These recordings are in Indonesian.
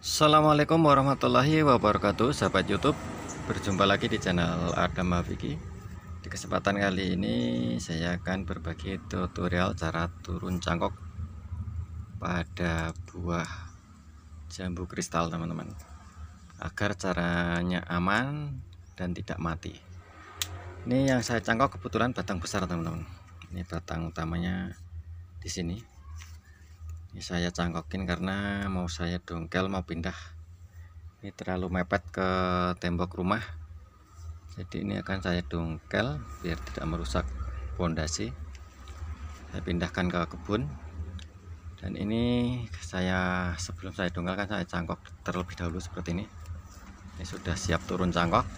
Assalamualaikum warahmatullahi wabarakatuh, sahabat YouTube. Berjumpa lagi di channel Adam Mafiki. Di kesempatan kali ini saya akan berbagi tutorial cara turun cangkok pada buah jambu kristal, teman-teman, agar caranya aman dan tidak mati. Ini yang saya cangkok kebetulan batang besar, teman-teman. Ini batang utamanya di sini. Ini saya cangkokin karena mau saya dongkel, mau pindah. Ini terlalu mepet ke tembok rumah, jadi ini akan saya dongkel biar tidak merusak pondasi. Saya pindahkan ke kebun, dan ini sebelum saya dongkel kan saya cangkok terlebih dahulu seperti ini. Ini sudah siap turun cangkok.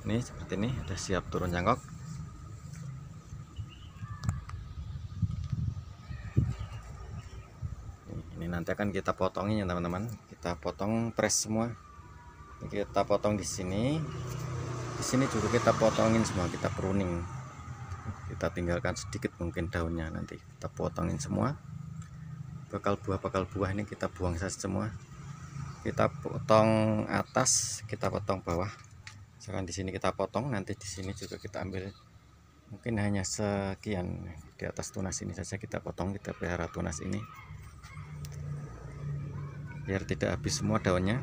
Ini seperti ini, sudah siap turun cangkok. Ini nanti akan kita potongin ya, teman-teman. Kita potong press semua. Ini kita potong di sini. Di sini juga kita potongin semua, kita pruning. Kita tinggalkan sedikit mungkin daunnya, nanti kita potongin semua. Bakal buah ini kita buang saja semua. Kita potong atas, kita potong bawah. Misalkan di sini kita potong, nanti di sini juga kita ambil mungkin hanya sekian. Di atas tunas ini saja kita potong, kita pelihara tunas ini biar tidak habis semua daunnya.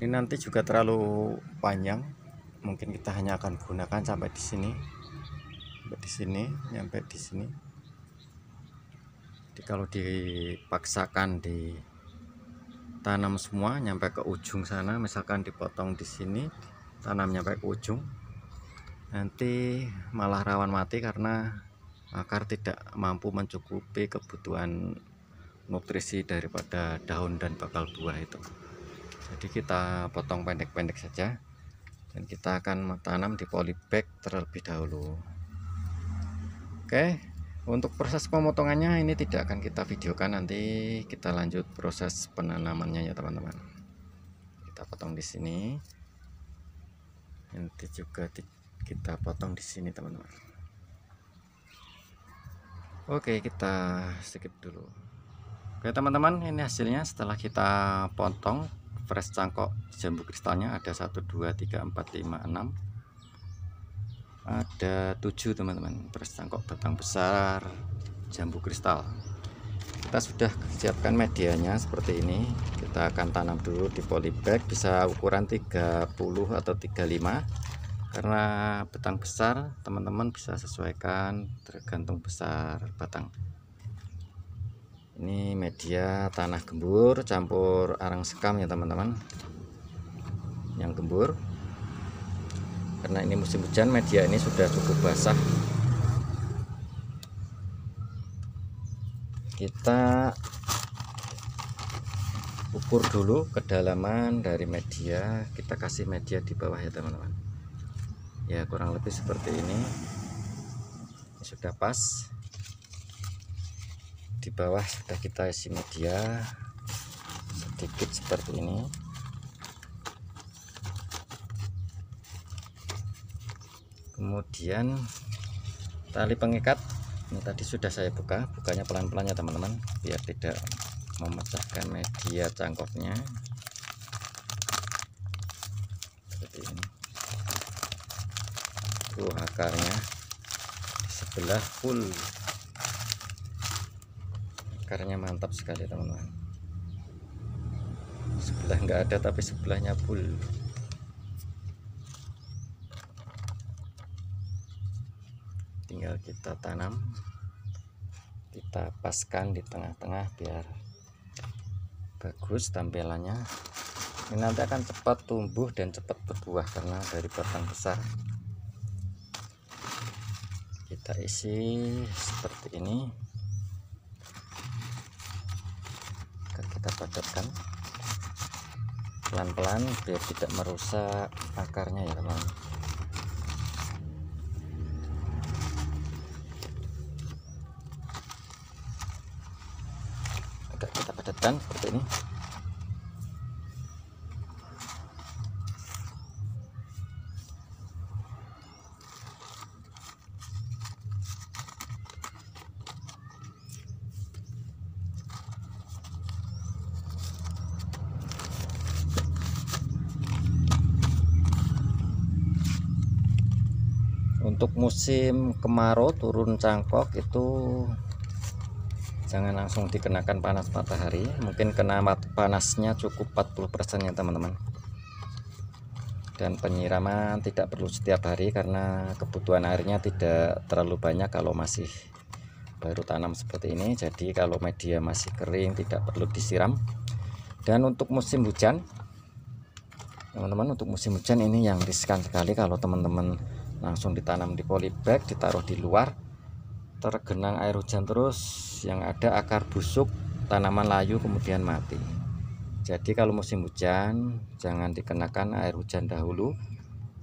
Ini nanti juga terlalu panjang, mungkin kita hanya akan gunakan sampai di sini, sampai di sini. Jadi kalau dipaksakan ditanam semua nyampe ke ujung sana, misalkan dipotong di sini, tanam nyampe ke ujung, nanti malah rawan mati karena akar tidak mampu mencukupi kebutuhan nutrisi daripada daun dan bakal buah itu. Jadi kita potong pendek-pendek saja, dan kita akan tanam di polybag terlebih dahulu. Oke, untuk proses pemotongannya ini tidak akan kita videokan, nanti kita lanjut proses penanamannya ya, teman-teman. Kita potong di sini, nanti juga kita potong di sini, teman-teman. Oke, kita skip dulu. Oke, teman-teman, ini hasilnya setelah kita potong fresh cangkok jambu kristalnya. Ada 1 2 3 4 5 6, ada 7, teman-teman, fresh cangkok batang besar jambu kristal. Kita sudah siapkan medianya seperti ini. Kita akan tanam dulu di polybag, bisa ukuran 30 atau 35, karena batang besar teman-teman bisa sesuaikan tergantung besar batang. Ini media tanah gembur campur arang sekam ya, teman-teman, yang gembur. Karena ini musim hujan, media ini sudah cukup basah. Kita ukur dulu kedalaman dari media, kita kasih media di bawah ya, teman-teman. Ya, kurang lebih seperti ini. Ini sudah pas. Di bawah sudah kita isi media sedikit seperti ini. Kemudian tali pengikat ini tadi sudah saya bukanya pelan-pelan ya, teman-teman, biar tidak memecahkan media cangkoknya. Seperti ini. Tuh, akarnya di sebelah full. Akarnya mantap sekali, teman-teman. Sebelah nggak ada, tapi sebelahnya full. Tinggal kita tanam, kita paskan di tengah-tengah biar bagus tampilannya. Ini nanti akan cepat tumbuh dan cepat berbuah karena dari batang besar. Kita isi seperti ini. Kita padatkan pelan-pelan biar tidak merusak akarnya ya, teman. Agak kita padatkan seperti ini. untuk musim kemarau turun cangkok itu jangan langsung dikenakan panas matahari, mungkin kena panasnya cukup 40% ya teman-teman. Dan penyiraman tidak perlu setiap hari karena kebutuhan airnya tidak terlalu banyak kalau masih baru tanam seperti ini. Jadi kalau media masih kering tidak perlu disiram. Dan untuk musim hujan teman-teman, untuk musim hujan ini yang riskan sekali kalau teman-teman langsung ditanam di polybag, ditaruh di luar, tergenang air hujan terus, yang ada akar busuk, tanaman layu, kemudian mati. Jadi kalau musim hujan jangan dikenakan air hujan dahulu,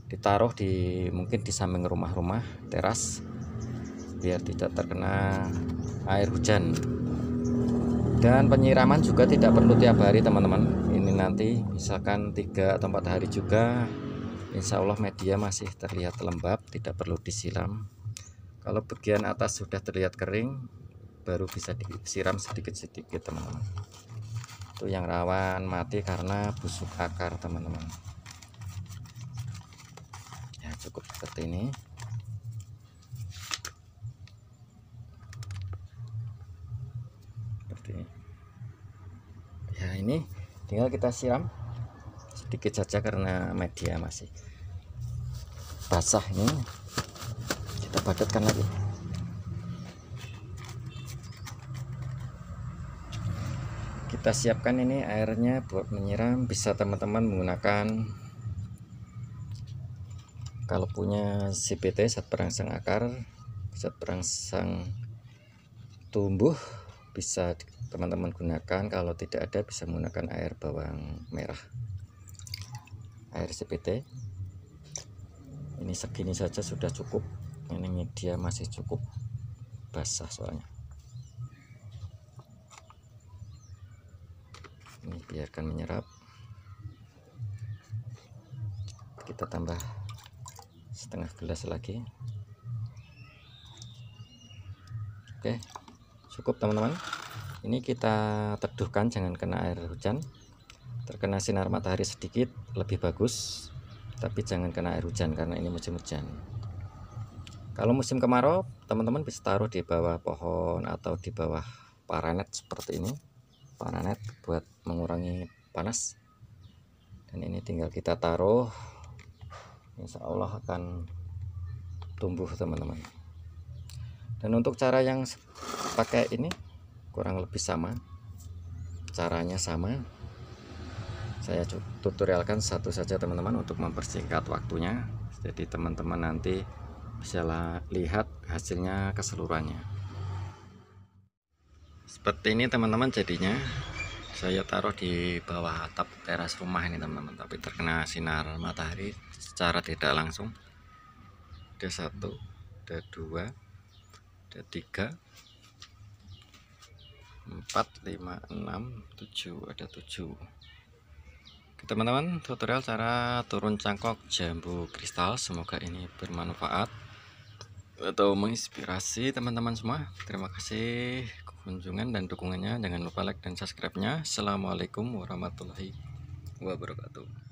ditaruh mungkin di samping rumah-rumah, teras, biar tidak terkena air hujan. Dan penyiraman juga tidak perlu tiap hari teman-teman. Ini nanti misalkan 3 atau 4 hari juga, insya Allah media masih terlihat lembab, tidak perlu disiram. Kalau bagian atas sudah terlihat kering, baru bisa disiram sedikit-sedikit teman-teman. Itu yang rawan mati karena busuk akar teman-teman. Ya cukup seperti ini. Seperti ini. Ya ini tinggal kita siram sedikit saja karena media masih basah. Ini kita padatkan lagi. Kita siapkan ini airnya buat menyiram. Bisa teman-teman menggunakan, kalau punya CPT, zat perangsang akar, zat perangsang tumbuh, bisa teman-teman gunakan. Kalau tidak ada bisa menggunakan air bawang merah, air CPT. Ini segini saja sudah cukup. Ini media masih cukup basah soalnya. Ini biarkan menyerap. Kita tambah setengah gelas lagi. Oke, cukup teman-teman. Ini kita teduhkan, jangan kena air hujan. Terkena sinar matahari sedikit lebih bagus, tapi jangan kena air hujan karena ini musim hujan. Kalau musim kemarau teman-teman bisa taruh di bawah pohon atau di bawah paranet seperti ini, paranet buat mengurangi panas. Dan ini tinggal kita taruh, insya Allah akan tumbuh teman-teman. Dan untuk cara yang pakai ini kurang lebih sama, caranya sama. Saya tutorialkan satu saja teman-teman untuk mempersingkat waktunya. Jadi teman-teman nanti bisa lihat hasilnya keseluruhannya. Seperti ini teman-teman jadinya. Saya taruh di bawah atap teras rumah ini teman-teman, tapi terkena sinar matahari secara tidak langsung. Ada 1, ada 2, ada 3, 4, 5, 6, 7, ada 7. Teman-teman, tutorial cara turun cangkok jambu kristal, semoga ini bermanfaat atau menginspirasi teman-teman semua. Terima kasih kunjungan dan dukungannya, jangan lupa like dan subscribe-nya. Assalamualaikum warahmatullahi wabarakatuh.